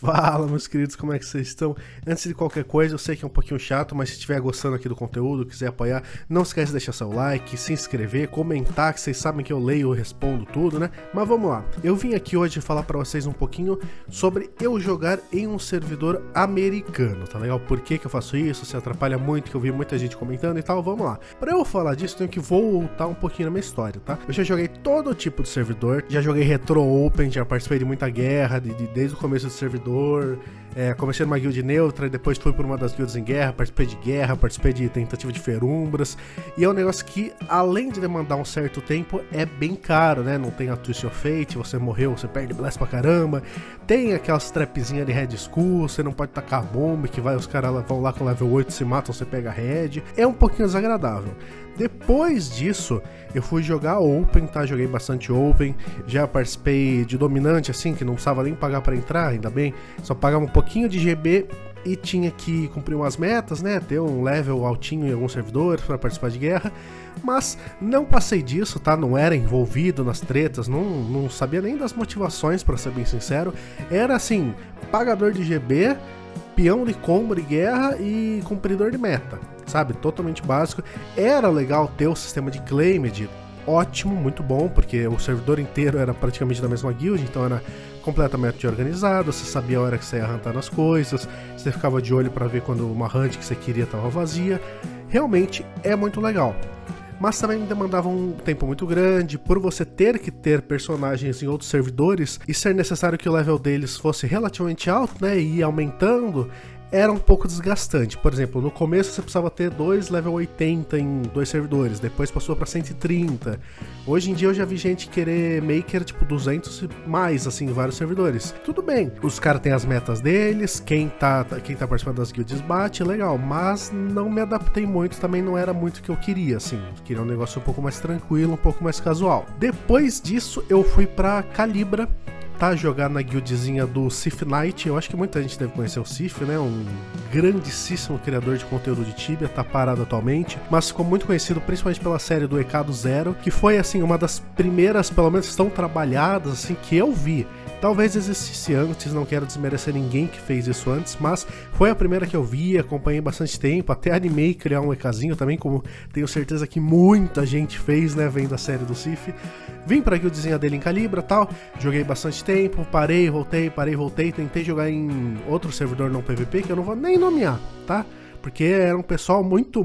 Fala, meus queridos, como é que vocês estão? Antes de qualquer coisa, eu sei que é um pouquinho chato, mas se estiver gostando aqui do conteúdo, quiser apoiar, não esquece de deixar seu like, se inscrever, comentar, que vocês sabem que eu leio e respondo tudo, né? Mas vamos lá, eu vim aqui hoje falar pra vocês um pouquinho sobre eu jogar em um servidor americano, tá legal? Por que que eu faço isso? Se atrapalha muito, que eu vi muita gente comentando e tal, vamos lá. Pra eu falar disso, tenho que voltar um pouquinho na minha história, tá? Eu já joguei todo tipo de servidor, já joguei Retro Open, já participei de muita guerra, desde o começo do servidor. Comecei numa guild neutra e depois fui por uma das guildas em guerra, participei de tentativa de ferumbras. E é um negócio que, além de demandar um certo tempo, é bem caro, né? Não tem a Twist of Fate, você morreu, você perde blast pra caramba. Tem aquelas trapzinhas de Red Skull, você não pode tacar bomba, que vai, os caras vão lá com level 8, se matam, você pega Red. É um pouquinho desagradável. Depois disso, eu fui jogar Open, tá? Joguei bastante Open, já participei de Dominante, assim, que não precisava nem pagar pra entrar, ainda bem. Só pagava um pouquinho de GB e tinha que cumprir umas metas, né? Ter um level altinho em alguns servidores pra participar de guerra. Mas não passei disso, tá? Não era envolvido nas tretas, não sabia nem das motivações, pra ser bem sincero. Era assim, pagador de GB, peão de combo de guerra e cumpridor de meta, sabe? Totalmente básico. Era legal ter o sistema de claimed, ótimo, muito bom, porque o servidor inteiro era praticamente da mesma guild, então era completamente organizado, você sabia a hora que você ia huntar nas coisas, você ficava de olho para ver quando uma hunt que você queria estava vazia. Realmente é muito legal. Mas também demandava um tempo muito grande, por você ter que ter personagens em outros servidores e ser necessário que o level deles fosse relativamente alto, né, e ir aumentando, era um pouco desgastante. Por exemplo, no começo você precisava ter 2 level 80 em 2 servidores, depois passou para 130. Hoje em dia eu já vi gente querer maker tipo 200 e mais, assim, em vários servidores. Tudo bem, os caras têm as metas deles, quem tá participando das guilds bate, legal, mas não me adaptei muito, também não era muito o que eu queria, assim. Queria um negócio um pouco mais tranquilo, um pouco mais casual. Depois disso eu fui pra Calibra, tá, jogar na guildzinha do Sif Knight. Eu acho que muita gente deve conhecer o Sif, né? Um grandíssimo criador de conteúdo de Tibia, tá parado atualmente, mas ficou muito conhecido principalmente pela série do Ecado Zero, que foi assim uma das primeiras, pelo menos tão trabalhadas assim, que eu vi. Talvez existisse antes, não quero desmerecer ninguém que fez isso antes, mas foi a primeira que eu vi, acompanhei bastante tempo, até animei criar um EKzinho também, como tenho certeza que muita gente fez, né, vendo a série do Sif. Vim pra guildzinha dele em Calibra e tal, joguei bastante tempo, parei, voltei, tentei jogar em outro servidor não PVP, que eu não vou nem nomear, tá? Porque era um pessoal muito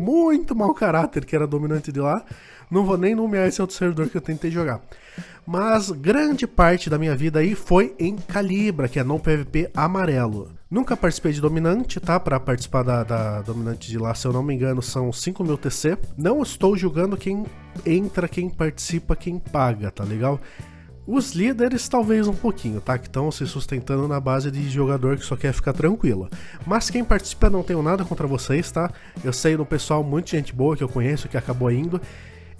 mau caráter que era dominante de lá. Não vou nem nomear esse outro servidor que eu tentei jogar. Mas grande parte da minha vida aí foi em Calibra, que é não PVP amarelo. Nunca participei de Dominante, tá? Pra participar da Dominante de lá, se eu não me engano, são 5.000 TC. Não estou julgando quem entra, quem participa, quem paga, tá legal? Os líderes talvez um pouquinho, tá? Que estão se sustentando na base de jogador que só quer ficar tranquilo. Mas quem participa, não tenho nada contra vocês, tá? Eu sei do pessoal, muita gente boa que eu conheço que acabou indo.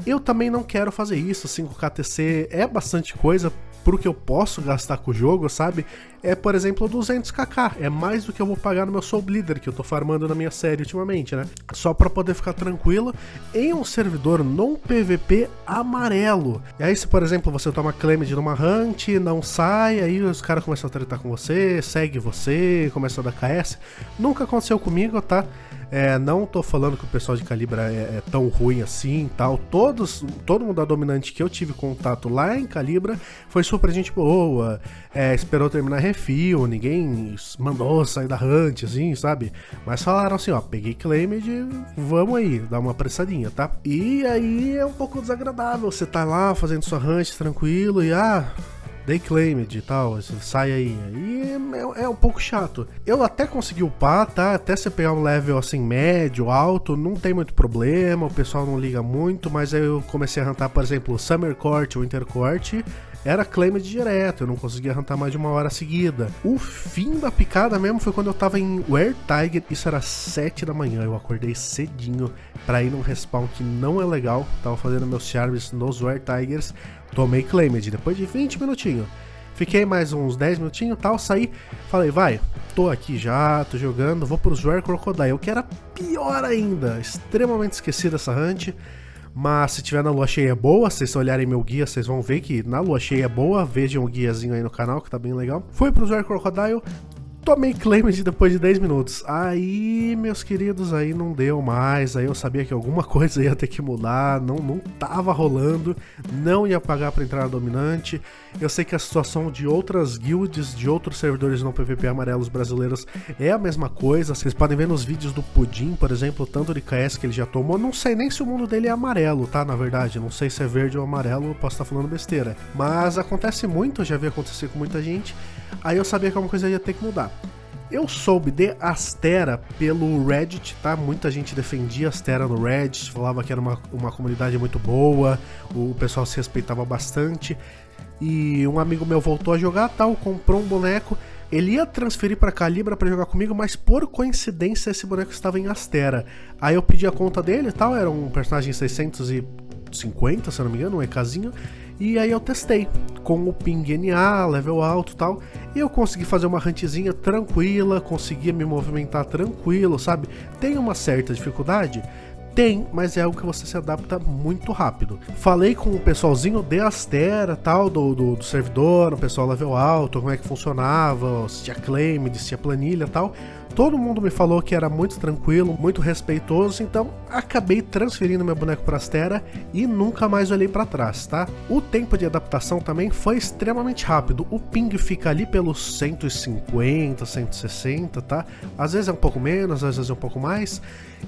Eu também não quero fazer isso, 5k TC é bastante coisa pro que eu posso gastar com o jogo, sabe? É, por exemplo, 200kk, é mais do que eu vou pagar no meu Soul Bleeder, que eu tô farmando na minha série ultimamente, né? Só pra poder ficar tranquilo em um servidor não PVP amarelo. E aí se, por exemplo, você toma claimed numa hunt, não sai, aí os caras começam a tretar com você, segue você, começa a dar KS. Nunca aconteceu comigo, tá? Não tô falando que o pessoal de Calibra é tão ruim assim, tal. Todo mundo da Dominante que eu tive contato lá em Calibra foi super gente boa, esperou terminar refil, ninguém mandou sair da hunt, assim, sabe? Mas falaram assim, ó, peguei claimed, vamos aí, dá uma apressadinha, tá? E aí é um pouco desagradável, você tá lá fazendo sua hunt tranquilo e dei claimed e tal, sai aí. E é um pouco chato. Eu até consegui upar, tá? Até você pegar um level assim, médio, alto, não tem muito problema, o pessoal não liga muito, mas aí eu comecei a huntar, por exemplo, Summer Court, Winter Court, era claimed direto, eu não conseguia huntar mais de 1 hora seguida. O fim da picada mesmo foi quando eu tava em Were Tiger, isso era 7 da manhã, eu acordei cedinho pra ir num respawn que não é legal, tava fazendo meus charms nos Were Tigers, tomei claimed, depois de 20 minutinhos. Fiquei mais uns 10 minutinhos e tal, saí, falei, vai, tô aqui já, tô jogando, vou pro Zware Crocodile, que era pior ainda, extremamente esquecido essa hunt, mas se tiver na lua cheia boa, se vocês olharem meu guia, vocês vão ver que na lua cheia boa, vejam o guiazinho aí no canal, que tá bem legal. Fui pro Zware Crocodile, Tomei claimage depois de 10 minutos. Aí, meus queridos, aí não deu mais. Aí eu sabia que alguma coisa ia ter que mudar. Não tava rolando. Não ia pagar pra entrar na dominante. Eu sei que a situação de outras guilds, de outros servidores não PVP amarelos brasileiros é a mesma coisa. Vocês podem ver nos vídeos do Pudim, por exemplo, tanto de KS que ele já tomou. Não sei nem se o mundo dele é amarelo, tá? Na verdade, não sei se é verde ou amarelo. Eu posso estar falando besteira. Mas acontece muito, já vi acontecer com muita gente. Aí eu sabia que alguma coisa ia ter que mudar. Eu soube de Astera pelo Reddit, tá? Muita gente defendia Astera no Reddit, falava que era uma comunidade muito boa, o pessoal se respeitava bastante. E um amigo meu voltou a jogar, tal, comprou um boneco. Ele ia transferir pra Calibra pra jogar comigo, mas por coincidência esse boneco estava em Astera. Aí eu pedi a conta dele e tal, era um personagem 650, se eu não me engano, um EKzinho. E aí eu testei com o ping NA, level alto e tal, e eu consegui fazer uma huntzinha tranquila, conseguia me movimentar tranquilo, sabe? Tem uma certa dificuldade? Tem, mas é algo que você se adapta muito rápido. Falei com o pessoalzinho de Astera, tal, do servidor, o pessoal level alto, como é que funcionava, se tinha claim, se tinha planilha e tal. Todo mundo me falou que era muito tranquilo, muito respeitoso, então acabei transferindo meu boneco para Astera e nunca mais olhei para trás, tá? O tempo de adaptação também foi extremamente rápido, o ping fica ali pelos 150, 160, tá? Às vezes é um pouco menos, às vezes é um pouco mais,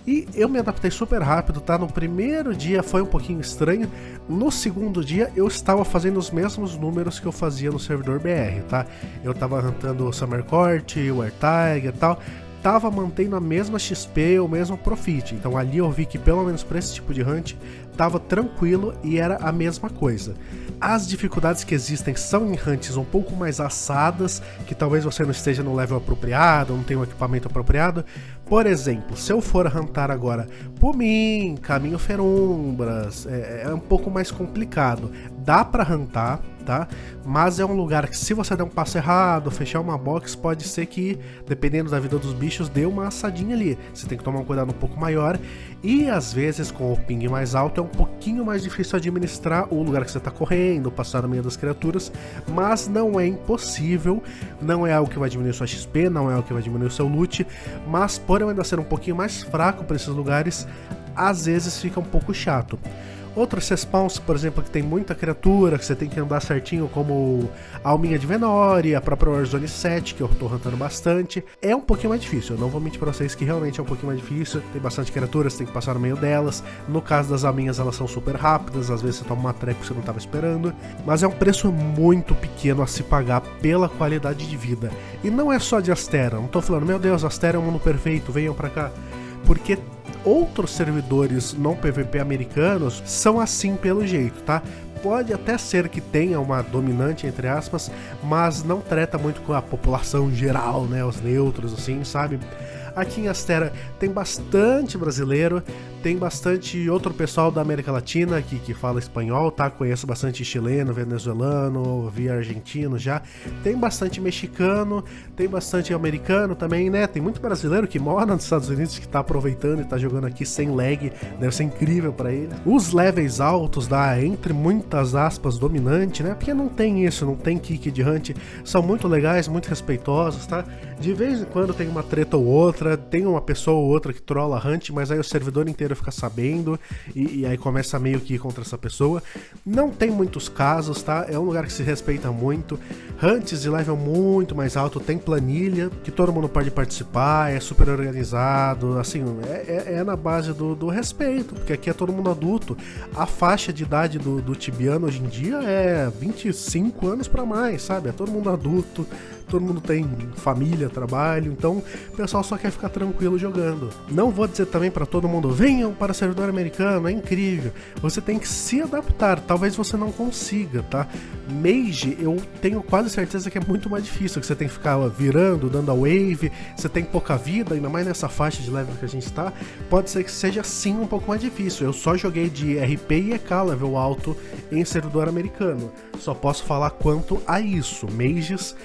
e eu me adaptei super rápido, tá? No primeiro dia foi um pouquinho estranho, no segundo dia eu estava fazendo os mesmos números que eu fazia no servidor BR, tá? Eu tava huntando o Summer Court, o Air Tiger e tal, tava mantendo a mesma XP, o mesmo profit, então ali eu vi que pelo menos para esse tipo de hunt tava tranquilo e era a mesma coisa. As dificuldades que existem são em hunts um pouco mais assadas, que talvez você não esteja no level apropriado, não tenha um equipamento apropriado. Por exemplo, se eu for huntar agora Pumin, Caminho Ferumbras, é um pouco mais complicado. Dá pra huntar, tá? Mas é um lugar que se você der um passo errado, fechar uma box, pode ser que, dependendo da vida dos bichos, dê uma assadinha ali. Você tem que tomar um cuidado um pouco maior. E às vezes, com o ping mais alto, é um pouquinho mais difícil administrar o lugar que você está correndo, passar no meio das criaturas, mas não é impossível, não é algo que vai diminuir sua XP, não é algo que vai diminuir o seu loot, mas por eu ainda ser um pouquinho mais fraco para esses lugares, às vezes fica um pouco chato. Outros respawns, por exemplo, que tem muita criatura, que você tem que andar certinho, como a Alminha de Venori, a própria Warzone 7, que eu tô huntando bastante, é um pouquinho mais difícil. Eu não vou mentir pra vocês que realmente é um pouquinho mais difícil, tem bastante criaturas, você tem que passar no meio delas. No caso das Alminhas, elas são super rápidas, às vezes você toma uma treco que você não tava esperando, mas é um preço muito pequeno a se pagar pela qualidade de vida. E não é só de Astera, não tô falando, meu Deus, Astera é um mundo perfeito, venham pra cá, porque outros servidores não PVP americanos são assim pelo jeito, tá? Pode até ser que tenha uma dominante, entre aspas, mas não trata muito com a população geral, né? Os neutros, assim, sabe? Aqui em Astera tem bastante brasileiro, tem bastante outro pessoal da América Latina que fala espanhol, tá? Conheço bastante chileno, venezuelano, vi argentino já. Tem bastante mexicano, tem bastante americano também, né? Tem muito brasileiro que mora nos Estados Unidos que tá aproveitando e tá jogando aqui sem lag, deve ser incrível pra ele. Os levels altos da, entre muitas aspas, dominante, né? Porque não tem isso, não tem kick de hunt, são muito legais, muito respeitosos, tá? De vez em quando tem uma treta ou outra, tem uma pessoa ou outra que trola hunt, mas aí o servidor inteiro fica sabendo e aí começa meio que ir contra essa pessoa. Não tem muitos casos, tá? É um lugar que se respeita muito. Hunts de level muito mais alto, tem planilha, que todo mundo pode participar, é super organizado, assim, é na base do respeito, porque aqui é todo mundo adulto. A faixa de idade do Tibiano hoje em dia é 25 anos pra mais, sabe? É todo mundo adulto, todo mundo tem família, trabalho, então o pessoal só quer ficar tranquilo jogando. Não vou dizer também pra todo mundo, venham para o servidor americano, é incrível. Você tem que se adaptar, talvez você não consiga, tá? Mage, eu tenho quase certeza que é muito mais difícil, que você tem que ficar virando, dando a wave, você tem pouca vida, ainda mais nessa faixa de level que a gente tá, pode ser que seja sim um pouco mais difícil. Eu só joguei de RP e EK level alto em servidor americano, só posso falar quanto a isso. Mages,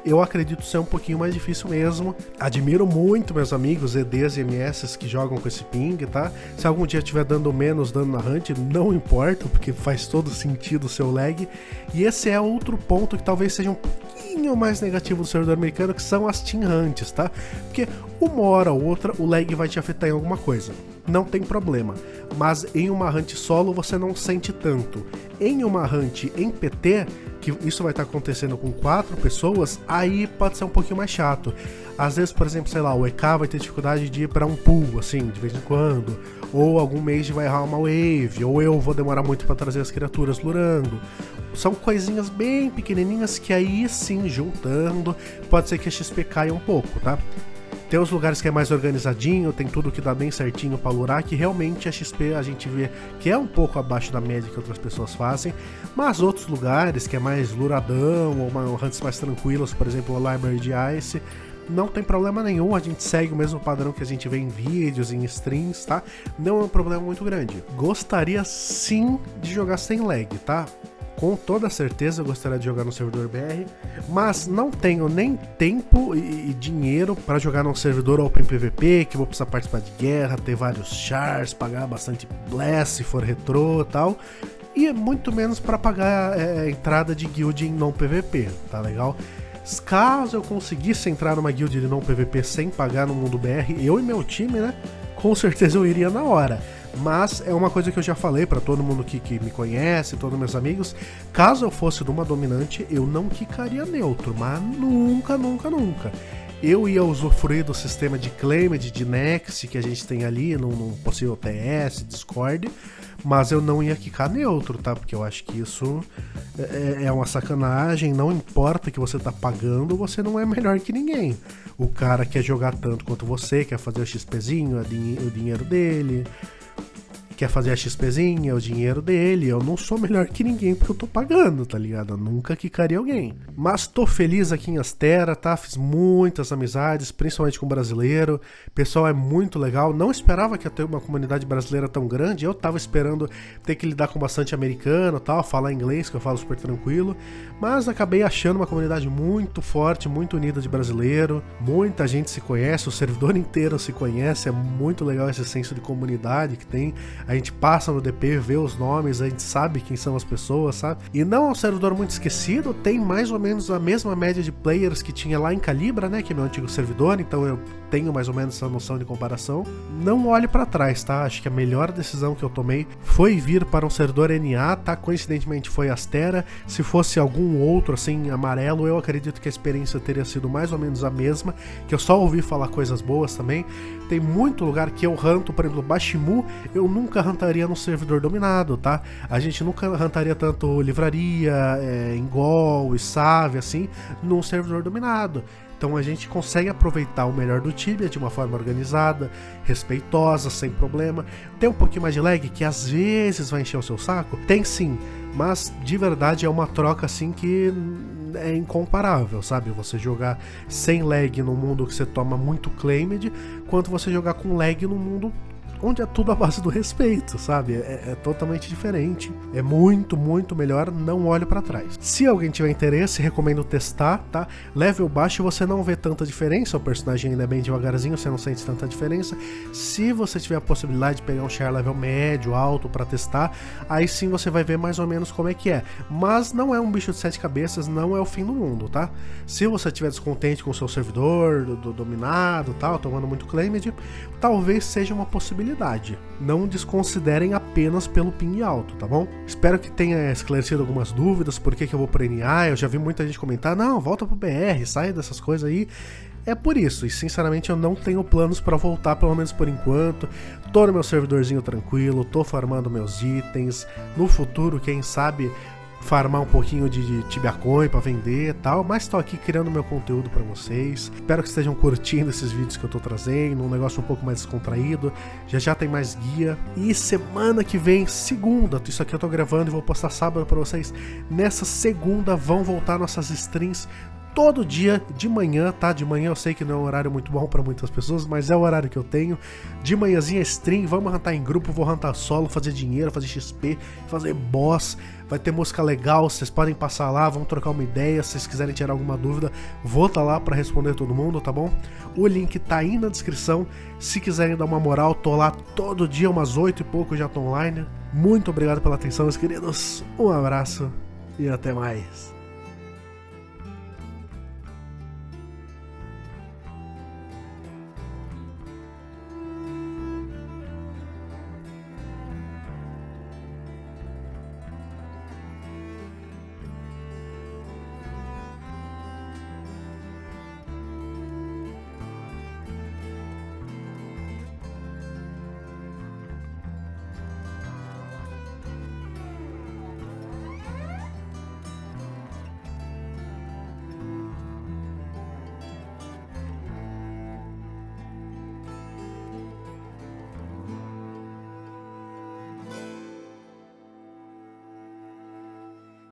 eu acredito ser um pouquinho mais difícil mesmo. Admiro muito meus amigos EDs e MSs que jogam com esse ping, tá? Se algum dia estiver dando menos dano na hunt, não importa, porque faz todo sentido o seu lag. E esse é outro ponto que talvez seja um pouquinho pouquinho mais negativo do servidor americano, que são as team hunts, tá? Porque uma hora ou outra o lag vai te afetar em alguma coisa, não tem problema, mas em uma hunt solo você não sente tanto. Em uma hunt em PT, que isso vai estar acontecendo com 4 pessoas, aí pode ser um pouquinho mais chato. Às vezes, por exemplo, sei lá, o EK vai ter dificuldade de ir pra um pool, assim, de vez em quando, ou algum mage vai errar uma wave, ou eu vou demorar muito pra trazer as criaturas lurando. São coisinhas bem pequenininhas que aí sim, juntando, pode ser que a XP caia um pouco, tá? Tem os lugares que é mais organizadinho, tem tudo que dá bem certinho pra lurar, que realmente a XP a gente vê que é um pouco abaixo da média que outras pessoas fazem, mas outros lugares que é mais luradão, ou hunts mais tranquilos, por exemplo, a Library de Ice, não tem problema nenhum, a gente segue o mesmo padrão que a gente vê em vídeos, em streams, tá? Não é um problema muito grande. Gostaria sim de jogar sem lag, tá? Com toda certeza eu gostaria de jogar no servidor BR, mas não tenho nem tempo e dinheiro para jogar num servidor Open PVP, que vou precisar participar de guerra, ter vários chars, pagar bastante blast se for retrô e tal, e muito menos para pagar a entrada de guild em não PVP, tá legal? Caso eu conseguisse entrar numa guild de não PVP sem pagar no mundo BR, eu e meu time, né, com certeza eu iria na hora. Mas é uma coisa que eu já falei pra todo mundo que me conhece, todos meus amigos, caso eu fosse de uma dominante, eu não quicaria neutro, mas nunca, nunca, nunca. Eu ia usufruir do sistema de claimed, de next que a gente tem ali, num possível TS, Discord, mas eu não ia quicar neutro, tá? Porque eu acho que isso é uma sacanagem, não importa que você tá pagando, você não é melhor que ninguém. O cara quer jogar tanto quanto você, quer fazer o XPzinho, o dinheiro dele, quer fazer a XPzinha, é o dinheiro dele. Eu não sou melhor que ninguém porque eu tô pagando, tá ligado? Eu nunca quicaria alguém. Mas tô feliz aqui em Astera, tá? Fiz muitas amizades, principalmente com brasileiro. O pessoal é muito legal. Não esperava que ia ter uma comunidade brasileira tão grande. Eu tava esperando ter que lidar com bastante americano, tal, falar inglês, que eu falo super tranquilo. Mas acabei achando uma comunidade muito forte, muito unida de brasileiro. Muita gente se conhece, o servidor inteiro se conhece. É muito legal esse senso de comunidade que tem. A gente passa no DP, vê os nomes, a gente sabe quem são as pessoas, sabe? E não é um servidor muito esquecido, tem mais ou menos a mesma média de players que tinha lá em Calibra, né? Que é meu antigo servidor, então eu tenho mais ou menos essa noção de comparação. Não olhe pra trás, tá? Acho que a melhor decisão que eu tomei foi vir para um servidor NA, tá? Coincidentemente foi Astera. Se fosse algum outro, assim, amarelo, eu acredito que a experiência teria sido mais ou menos a mesma, que eu só ouvi falar coisas boas também. Tem muito lugar que eu ranto, por exemplo, Bashimu, eu nunca rantaria no servidor dominado, tá? A gente nunca rantaria tanto livraria, Engol e Save, assim, num servidor dominado. Então a gente consegue aproveitar o melhor do Tibia de uma forma organizada, respeitosa, sem problema. Tem um pouquinho mais de lag que às vezes vai encher o seu saco? Tem sim, mas de verdade é uma troca assim que é incomparável, sabe? Você jogar sem lag num mundo que você toma muito claimed, quanto você jogar com lag num mundo onde é tudo à base do respeito, sabe? É totalmente diferente. É muito, muito melhor, não olhe pra trás. Se alguém tiver interesse, recomendo testar, tá? Level baixo você não vê tanta diferença, o personagem ainda é bem devagarzinho, você não sente tanta diferença. Se você tiver a possibilidade de pegar um share level médio, alto pra testar, aí sim você vai ver mais ou menos como é que é. Mas não é um bicho de 7 cabeças, não é o fim do mundo, tá? Se você estiver descontente com o seu servidor, do dominado, tal, tomando muito claimed, talvez seja uma possibilidade. Não desconsiderem apenas pelo ping alto, tá bom? Espero que tenha esclarecido algumas dúvidas, por que eu vou pro NA. Eu já vi muita gente comentar, não, volta pro BR, sai dessas coisas aí. É por isso, e sinceramente eu não tenho planos pra voltar, pelo menos por enquanto. Tô no meu servidorzinho tranquilo, tô farmando meus itens. No futuro, quem sabe, farmar um pouquinho de Tibia Coin pra vender e tal, mas tô aqui criando meu conteúdo pra vocês. Espero que estejam curtindo esses vídeos que eu tô trazendo, um negócio um pouco mais descontraído. Já tem mais guia. E semana que vem, segunda, isso aqui eu tô gravando e vou postar sábado pra vocês. Nessa segunda vão voltar nossas streams todo dia de manhã, tá? De manhã eu sei que não é um horário muito bom pra muitas pessoas, mas é o horário que eu tenho. De manhãzinha stream, vamos rantar em grupo, vou rantar solo, fazer dinheiro, fazer XP, fazer boss. Vai ter música legal, vocês podem passar lá, vamos trocar uma ideia. Se vocês quiserem tirar alguma dúvida, vou estar lá pra responder todo mundo, tá bom? O link tá aí na descrição. Se quiserem dar uma moral, tô lá todo dia, umas 8 e pouco já tô online. Muito obrigado pela atenção, meus queridos. Um abraço e até mais.